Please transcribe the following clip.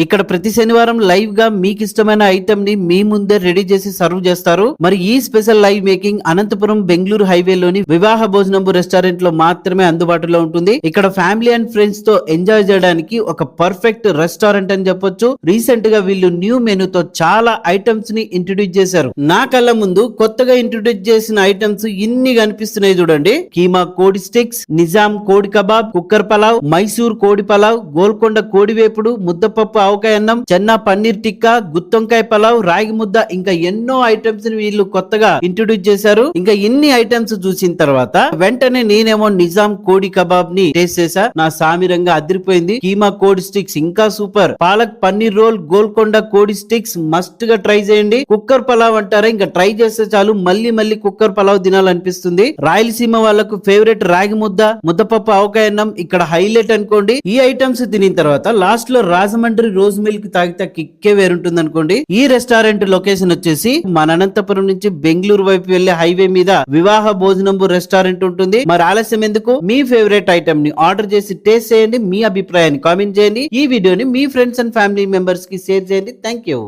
ఇక్కడ ప్రతి శనివారం లైవ్ గా మీకు ఇష్టమైన ఐటమ్ ని మీ ముందే రెడీ చేసి సర్వ్ చేస్తారు. మరి ఈ special live making Anantapuram Bengaluru హైవేలోని వివాహ భోజనంబు రెస్టారెంట్ లో మాత్రమే అందుబాటులో ఉంటుంది. ఇక్కడ ఫ్యామిలీ అండ్ ఫ్రెండ్స్ తో ఎంజాయ్ చేయడానికి ఒక పర్ఫెక్ట్ రెస్టారెంట్ అని చెప్పొచ్చు. రీసెంట్ గా వీళ్ళు న్యూ మెనూతో చాలా ఐటమ్స్ ని ఇంట్రొడ్యూస్ చేశారు. నా కళ్ళ ముందు కొత్తగా ఇంట్రొడ్యూస్ చేసిన ఐటమ్స్ ఇన్ని కనిపిస్తున్నాయి చూడండి. కీమా కోడి స్టిక్స్, నిజాం కోడి కబాబ్, కుక్కర్ పలావ్, మైసూర్ కోడి పలావ్, గోల్కొండ కోడి వేపుడు, ముద్దపప్పు ఆవకాయ అన్నం, చెన్నా పన్నీర్ టిక్కా, గుత్తొంకాయ పలావ్, రాగి ముద్ద, ఇంకా ఎన్నో ఐటమ్స్ ని వీళ్ళు కొత్తగా ఇంట్రొడ్యూస్ చేశారు. ఇంకా ఇన్ని ఐటమ్స్ చూసిన తర్వాత వెంటనే నేనేమో నిజాం కోడి కబాబ్ ని టేస్ట్ చేసా. నా సామిరంగా అదిరిపోయింది. కీమా కోడి స్టిక్స్ ఇంకా సూపర్. పాలక్ పన్నీర్ రోల్, గోల్కొండ కోడి స్టిక్స్ మస్ట్ గా ట్రై చేయండి. కుక్కర్ పలావ్ అంటారా, ఇంకా ట్రై చేస్తే చాలు మళ్ళీ మళ్ళీ కుక్కర్ పలావ్ తినాలనిపిస్తుంది. రాయలసీమ వాళ్ళకు ఫేవరెట్ రాగి ముద్ద, ముద్దపప్పు ఆవకాయ అన్నం ఇక్కడ హైలైట్ అనుకోండి. ఈ ఐటమ్స్ తినిన తర్వాత లాస్ట్ లో రాజమండ్రి రోజ్ మిల్క్ తాగితే కిక్కే వేరుంటుంది అనుకోండి. ఈ రెస్టారెంట్ లొకేషన్ వచ్చేసి మన అనంతపురం నుంచి బెంగళూరు వైపు వెళ్లే హైవే మీద వివాహ భోజనంబు రెస్టారెంట్ ఉంటుంది. మరి ఆలస్యం ఎందుకు, మీ ఫేవరెట్ ఐటమ్ ని ఆర్డర్ చేసి టేస్ట్ చేయండి. మీ అభిప్రాయాన్ని కామెంట్ చేయండి. ఈ వీడియోని మీ ఫ్రెండ్స్ అండ్ ఫ్యామిలీ మెంబర్స్ కి షేర్ చేయండి. Thank you.